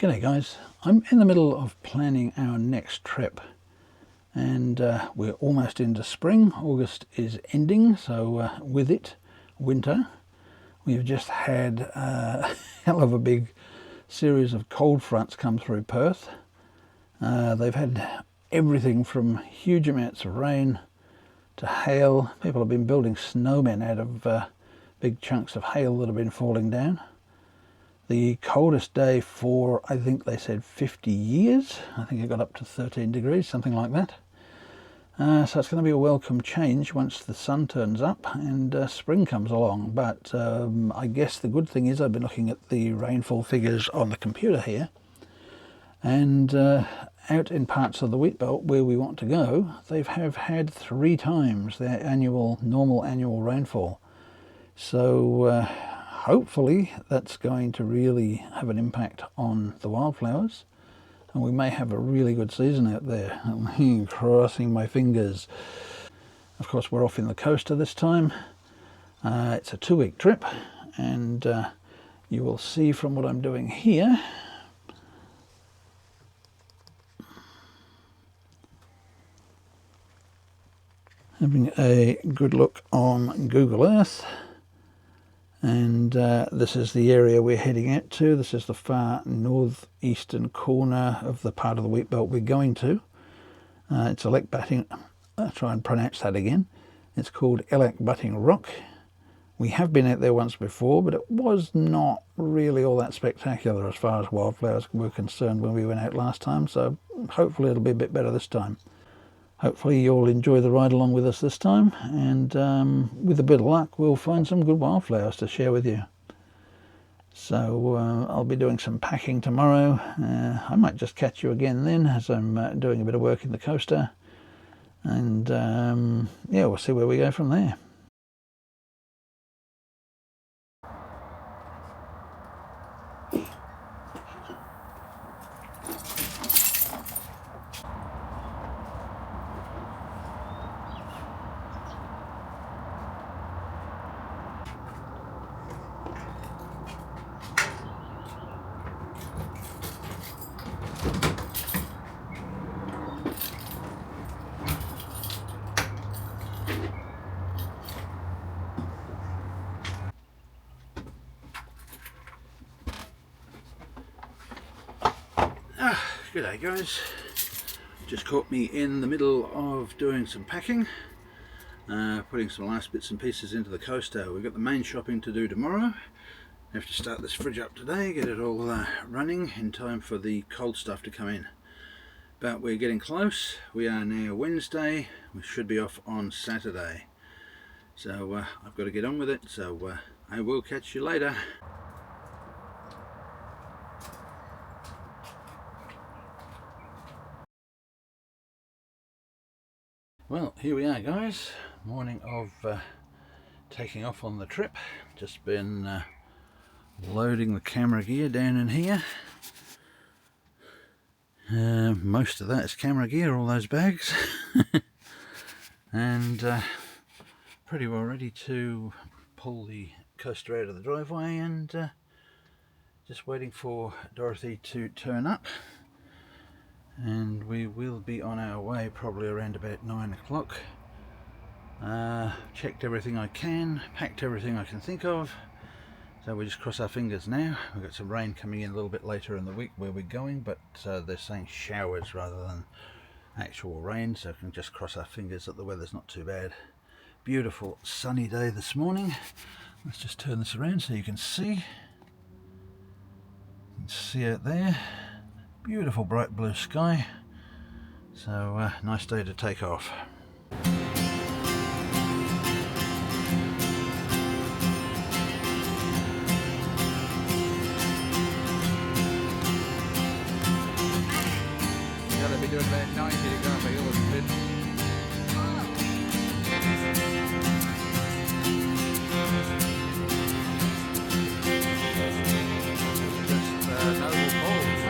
G'day guys, I'm in the middle of planning our next trip and we're almost into spring. August is ending, so with it, winter. We've just had a hell of a big series of cold fronts come through Perth. They've had everything from huge amounts of rain to hail. People have been building snowmen out of big chunks of hail that have been falling down. The coldest day for, I think they said 50 years. I think it got up to 13 degrees, something like that. So it's going to be a welcome change once the sun turns up and spring comes along. But I guess the good thing is I've been looking at the rainfall figures on the computer here. And out in parts of the wheatbelt where we want to go, they have had 3 times their normal annual rainfall. So hopefully that's going to really have an impact on the wildflowers, and we may have a really good season out there. I'm crossing my fingers. Of course, we're off in the coaster this time. It's a 2-week trip, and you will see from what I'm doing here having a good look on Google Earth. And this is the area we're heading out to. This is the far northeastern corner of the part of the wheatbelt we're going to. It's Butting. I'll try and pronounce that again. It's called Butting Rock. We have been out there once before, but it was not really all that spectacular as far as wildflowers were concerned when we went out last time. So hopefully it'll be a bit better this time. Hopefully you'll enjoy the ride along with us this time, and with a bit of luck we'll find some good wildflowers to share with you. So I'll be doing some packing tomorrow. I might just catch you again then as I'm doing a bit of work in the coaster, and yeah, we'll see where we go from there. G'day guys, just caught me in the middle of doing some packing, putting some last bits and pieces into the coaster. We've got the main shopping to do tomorrow. I have to start this fridge up today, get it all running in time for the cold stuff to come in. But we're getting close. We are now Wednesday, we should be off on Saturday. So I've got to get on with it, so I will catch you later. Well, here we are guys, morning of taking off on the trip. Just been loading the camera gear down in here. Most of that is camera gear, all those bags. And pretty well ready to pull the coaster out of the driveway, and just waiting for Dorothy to turn up. And we will be on our way probably around about 9 o'clock. Checked everything I can, packed everything I can think of, so we just cross our fingers now. We've got some rain coming in a little bit later in the week where we're going, but they're saying showers rather than actual rain, so we can just cross our fingers that the weather's not too bad. Beautiful sunny day this morning. Let's just turn this around so you can see. You can see out there. Beautiful bright blue sky, so nice day to take off. Gotta be doing about 90 to go by yours, bit. Just no balls.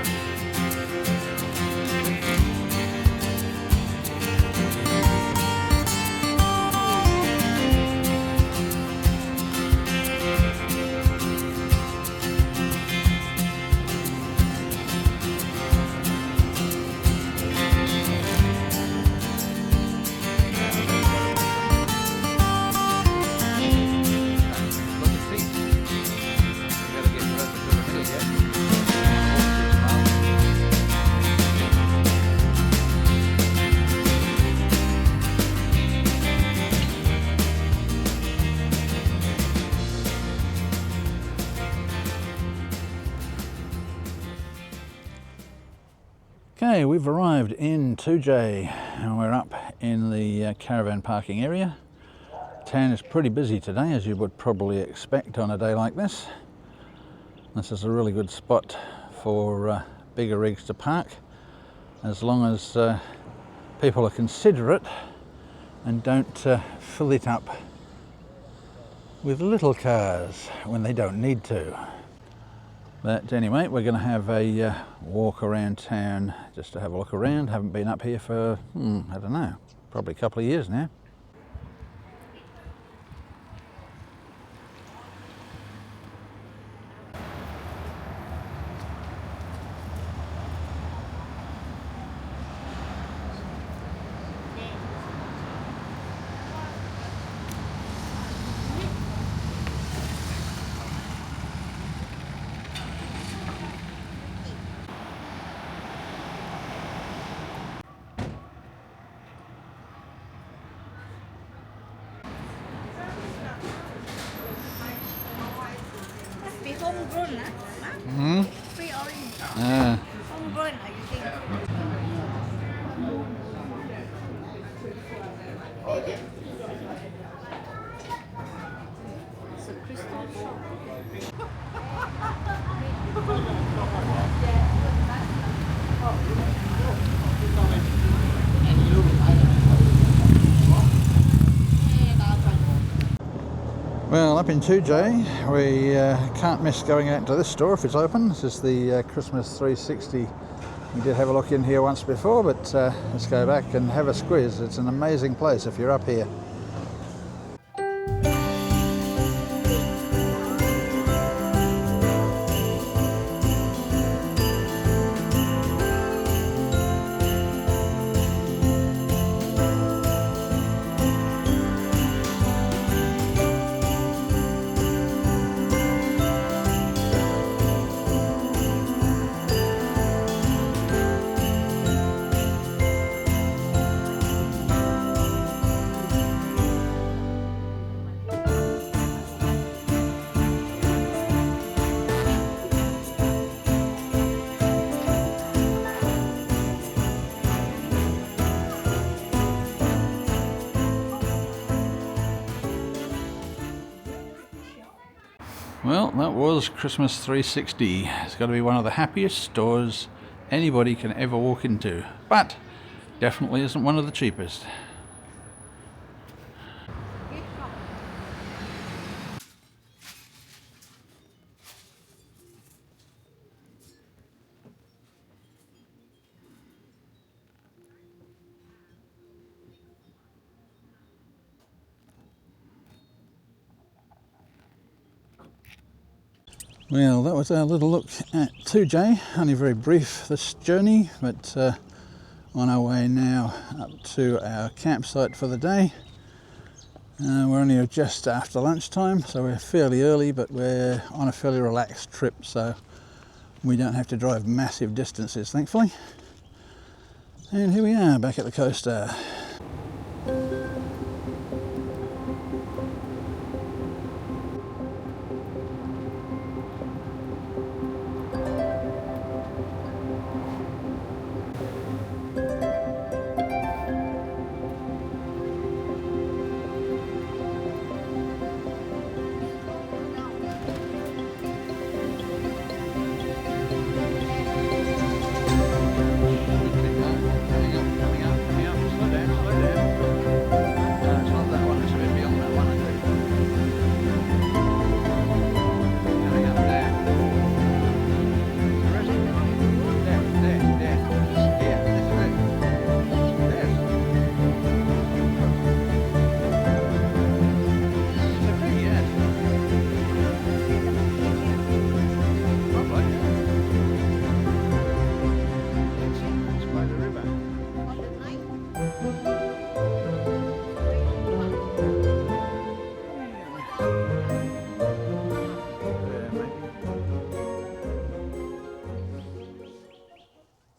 Okay, we've arrived in Toodyay and we're up in the caravan parking area. Town is pretty busy today, as you would probably expect on a day like this. This is a really good spot for bigger rigs to park, as long as people are considerate and don't fill it up with little cars when they don't need to. But anyway, we're going to have a walk around town just to have a look around. Haven't been up here for, I don't know, probably a couple of years now. Homegrown, Mm-hmm. free orange. Homegrown, you think? It's a crystal shop. Well, up in Toodyay, we can't miss going out to this store if it's open. This is the Christmas 360. We did have a look in here once before, but let's go back and have a squiz. It's an amazing place if you're up here. Well, that was Christmas 360. It's got to be one of the happiest stores anybody can ever walk into, but definitely isn't one of the cheapest. Well, that was our little look at Toodyay. Only very brief this journey, but on our way now up to our campsite for the day. We're only just after lunchtime, so we're fairly early, but we're on a fairly relaxed trip, so we don't have to drive massive distances, thankfully. And here we are, back at the coaster.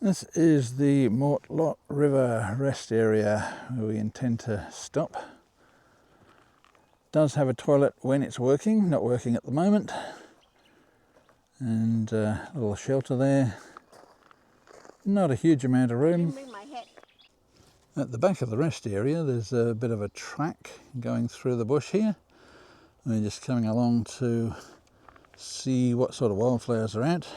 This is the Mortlock River rest area where we intend to stop. Does have a toilet when it's working, not working at the moment. And a little shelter there. not a huge amount of room. Bring my hat. At the back of the rest area there's a bit of a track going through the bush here. We're just coming along to see what sort of wildflowers are out.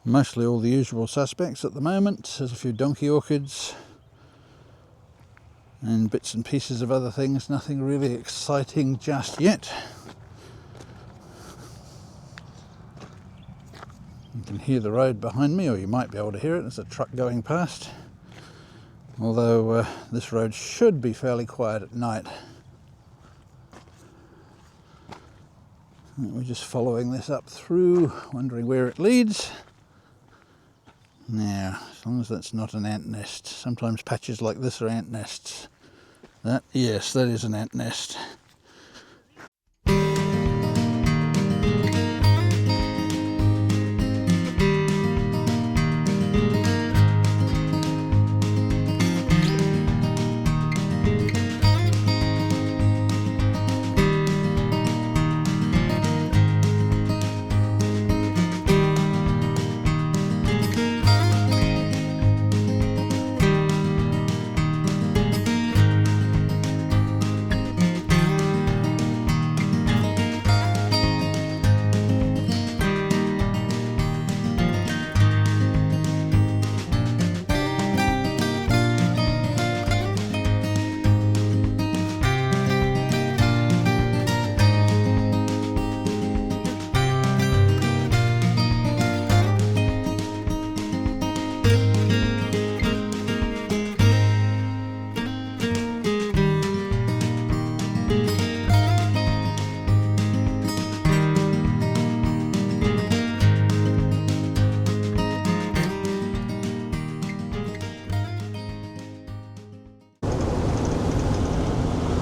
Mostly all the usual suspects at the moment. There's a few donkey orchids and bits and pieces of other things, nothing really exciting just yet. You can hear the road behind me, or you might be able to hear it. There's a truck going past. Although this road should be fairly quiet at night. We're just following this up through, wondering where it leads. Now, as long as that's not an ant nest. Sometimes patches like this are ant nests. Yes, that is an ant nest.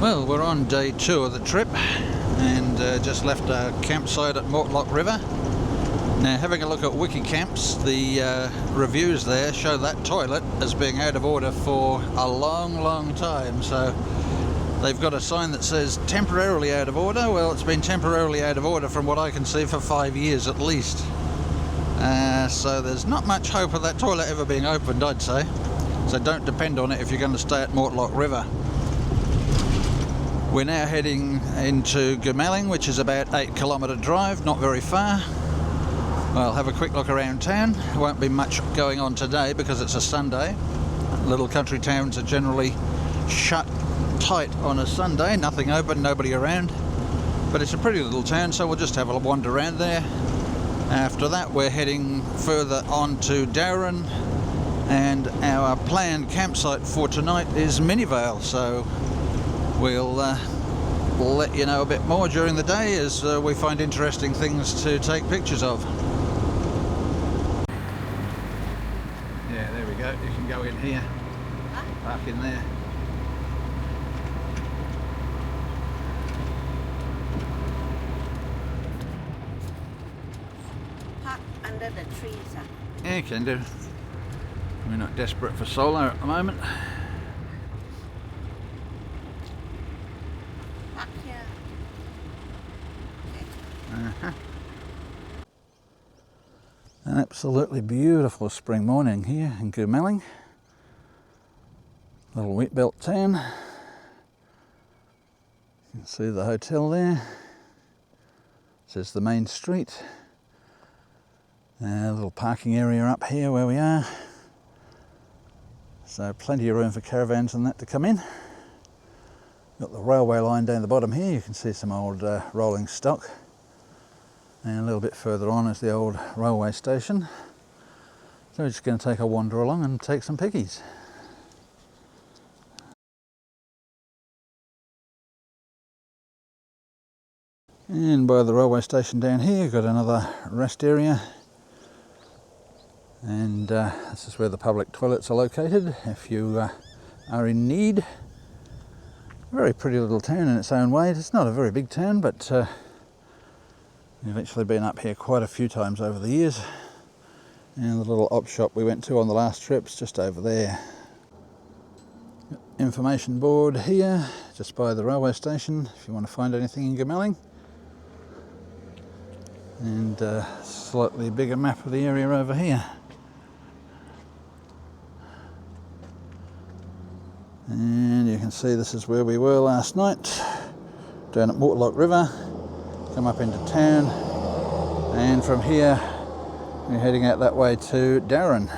Well, we're on day 2 of the trip and just left our campsite at Mortlock River. Now, having a look at Wikicamps, the reviews there show that toilet as being out of order for a long time. So they've got a sign that says temporarily out of order. Well, it's been temporarily out of order from what I can see for 5 years at least. So there's not much hope of that toilet ever being opened, I'd say. So don't depend on it if you're going to stay at Mortlock River. We're now heading into Goomalling, which is about 8-kilometre drive, not very far. Well, have a quick look around town. There won't be much going on today because it's a Sunday. Little country towns are generally shut tight on a Sunday, nothing open, nobody around. But it's a pretty little town, so we'll just have a wander around there. After that, we're heading further on to Dowerin, and our planned campsite for tonight is Minnivale, so we'll let you know a bit more during the day as we find interesting things to take pictures of. Yeah, there we go. You can go in here. Park in there. Park under the trees. Yeah, you can do. We're not desperate for solar at the moment. Park here. An absolutely beautiful spring morning here in Goomalling. Little wheatbelt town. You can see the hotel there. This is the main street. A little parking area up here where we are. So plenty of room for caravans and that to come in. Got the railway line down the bottom here. You can see some old rolling stock. And a little bit further on is the old railway station. So we're just going to take a wander along and take some pickies. And by the railway station down here, you've got another rest area. And this is where the public toilets are located if you are in need. Very pretty little town in its own way. It's not a very big town, but we've actually been up here quite a few times over the years. And the little op shop we went to on the last trip's just over there. Information board here, just by the railway station, if you want to find anything in Goomalling. And slightly bigger map of the area over here. And you can see this is where we were last night, down at Mortlock River. Come up into town, and from here we're heading out that way to Dowerin.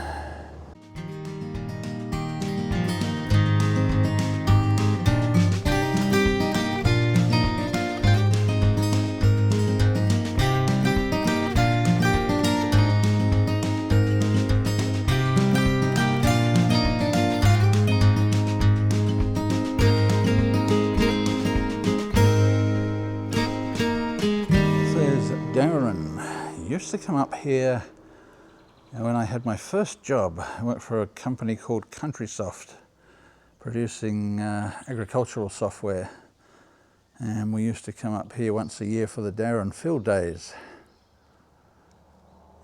Dowerin. Used to come up here when I had my first job. I worked for a company called Countrysoft, producing agricultural software, and we used to come up here once a year for the Dowerin field days.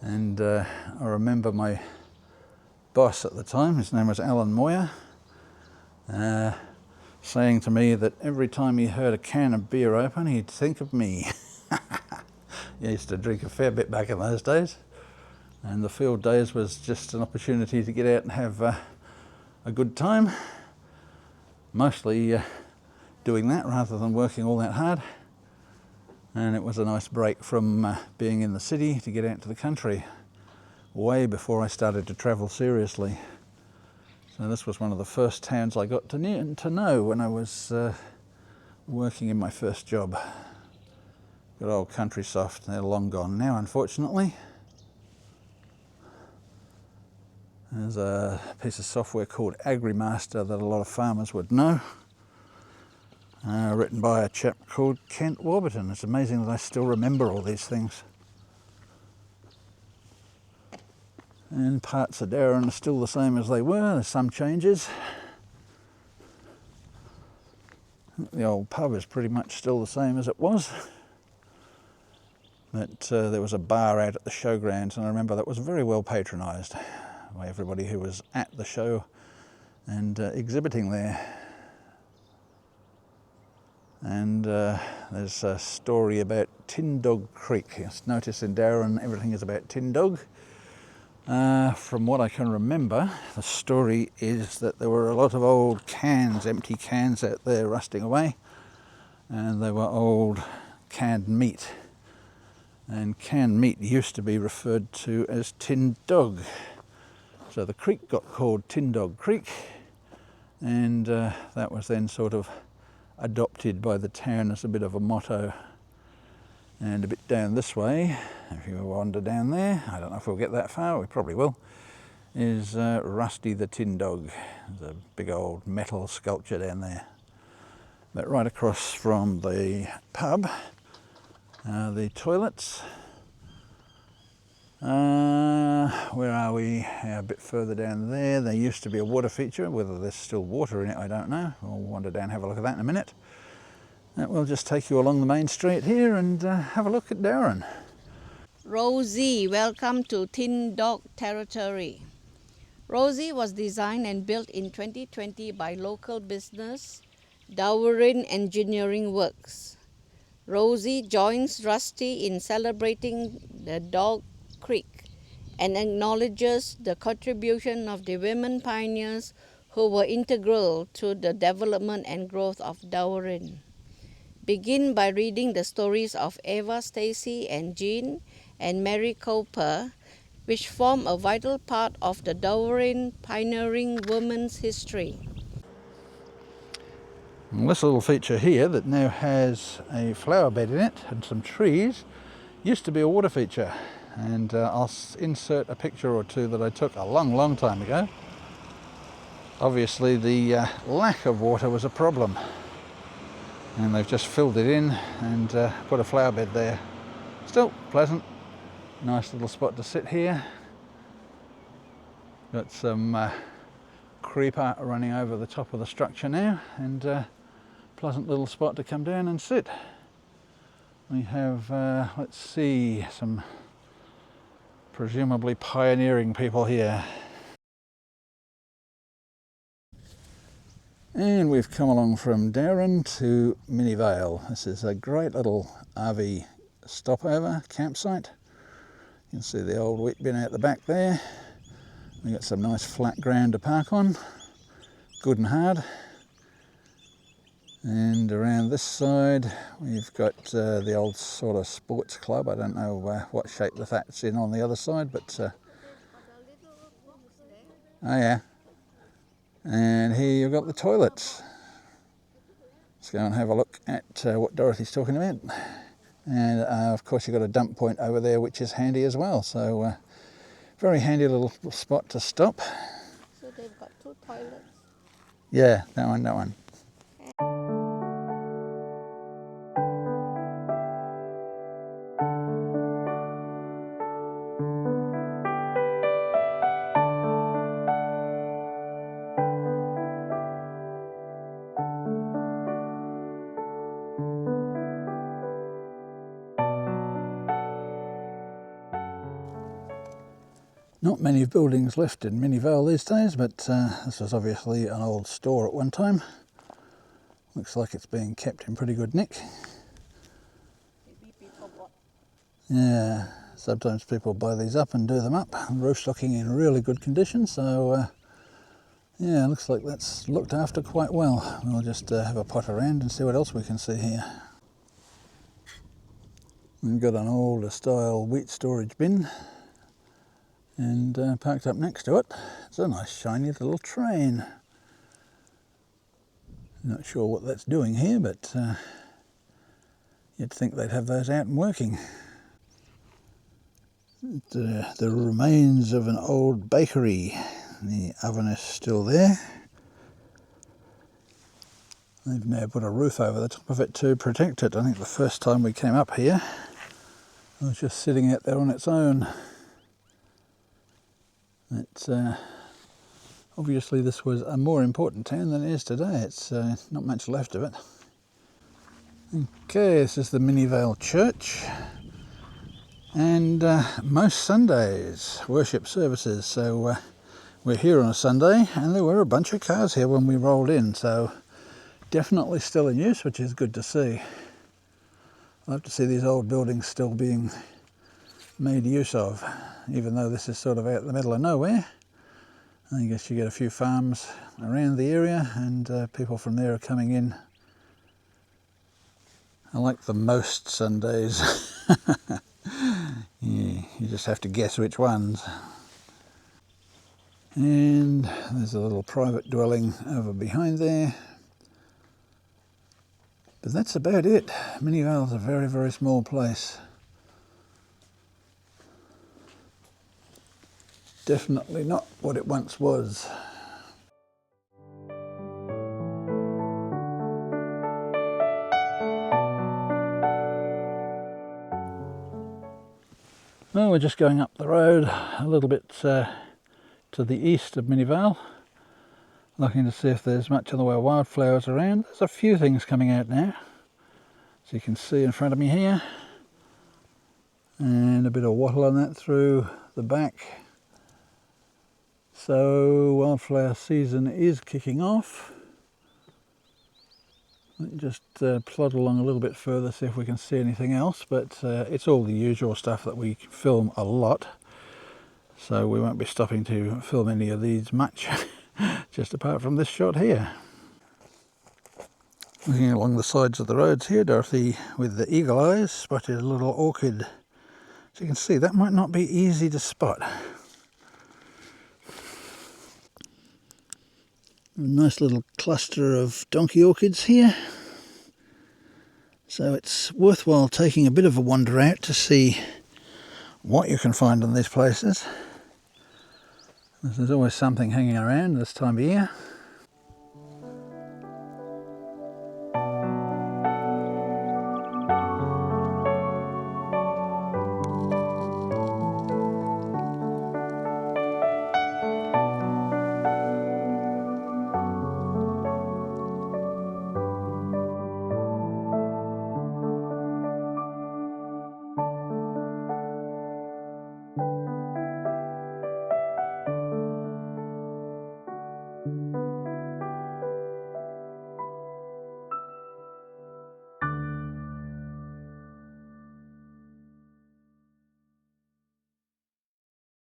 And I remember my boss at the time, his name was Alan Moyer, saying to me that every time he heard a can of beer open, he'd think of me. I used to drink a fair bit back in those days, and the field days was just an opportunity to get out and have a good time, mostly doing that rather than working all that hard. And it was a nice break from being in the city to get out to the country, way before I started to travel seriously. So this was one of the first towns I got to know when I was working in my first job. Good old Countrysoft, they're long gone now, unfortunately. There's a piece of software called AgriMaster that a lot of farmers would know, written by a chap called Kent Warburton. It's amazing that I still remember all these things. And parts of Dowerin are still the same as they were. There's some changes. The old pub is pretty much still the same as it was. But there was a bar out at the showgrounds, and I remember that was very well patronised by everybody who was at the show and exhibiting there. And there's a story about Tin Dog Creek. Yes, notice in Dowerin everything is about Tin Dog. From what I can remember, the story is that there were a lot of old cans, empty cans out there rusting away, and they were old canned meat. And canned meat used to be referred to as Tin Dog. So the creek got called Tin Dog Creek, and that was then sort of adopted by the town as a bit of a motto. And a bit down this way, if you wander down there, I don't know if we'll get that far, we probably will, is Rusty the Tin Dog. There's a big old metal sculpture down there. But right across from the pub, the toilets. Where are we? A bit further down there. There used to be a water feature. Whether there's still water in it, I don't know. We'll wander down and have a look at that in a minute. We'll just take you along the main street here and have a look at Dowerin. Rosie, welcome to Tin Dog territory. Rosie was designed and built in 2020 by local business Dowerin Engineering Works. Rosie joins Rusty in celebrating the Dog Creek and acknowledges the contribution of the women pioneers who were integral to the development and growth of Dowerin. Begin by reading the stories of Eva, Stacy, and Jean, and Mary Cooper, which form a vital part of the Dowerin pioneering women's history. And this little feature here that now has a flower bed in it and some trees used to be a water feature, and I'll insert a picture or two that I took a long time ago. Obviously the lack of water was a problem, and they've just filled it in and put a flower bed there. Still pleasant, nice little spot to sit here. Got some creeper running over the top of the structure now, and pleasant little spot to come down and sit. We have, let's see, some presumably pioneering people here. And we've come along from Dowerin to Minnivale. This is a great little RV stopover campsite. You can see the old wheat bin out the back there. We've got some nice flat ground to park on, good and hard. And around this side we've got the old sort of sports club. I don't know what shape that's in on the other side, but oh yeah. And here you've got the toilets. Let's go and have a look at what Dorothy's talking about. And of course you've got a dump point over there, which is handy as well. So very handy little spot to stop. So they've got 2 toilets. Yeah, that one. Not many buildings left in Minnivale these days, but this was obviously an old store at one time. Looks like it's being kept in pretty good nick. Maybe people bought. Yeah, sometimes people buy these up and do them up. Roof stocking in really good condition, so yeah, looks like that's looked after quite well. We'll just have a pot around and see what else we can see here. We've got an older style wheat storage bin. And parked up next to it, it's a nice shiny little train. Not sure what that's doing here, but you'd think they'd have those out and working. The remains of an old bakery. The oven is still there. They've now put a roof over the top of it to protect it. I think the first time we came up here, it was just sitting out there on its own. It's obviously this was a more important town than it is today. It's not much left of it. Okay, this is the Minnivale Church, and most Sundays worship services. So we're here on a Sunday, and there were a bunch of cars here when we rolled in. So definitely still in use, which is good to see. I love to see these old buildings still being made use of, even though this is sort of out in the middle of nowhere. I guess you get a few farms around the area, and people from there are coming in. I like the most Sundays. Yeah, you just have to guess which ones. And there's a little private dwelling over behind there. But that's about it. Minnivale's a very, very small place. Definitely not what it once was. Well, we're just going up the road a little bit to the east of Minnivale, looking to see if there's much in the way of wildflowers around. There's a few things coming out now, so you can see in front of me here, and a bit of wattle on that through the back. So wildflower season is kicking off. Just plod along a little bit further, see if we can see anything else, but it's all the usual stuff that we film a lot, so we won't be stopping to film any of these much, just apart from this shot here. Looking along the sides of the roads here, Dorothy with the eagle eyes spotted a little orchid. So you can see that might not be easy to spot. A nice little cluster of donkey orchids here. So it's worthwhile taking a bit of a wander out to see what you can find in these places. There's always something hanging around this time of year.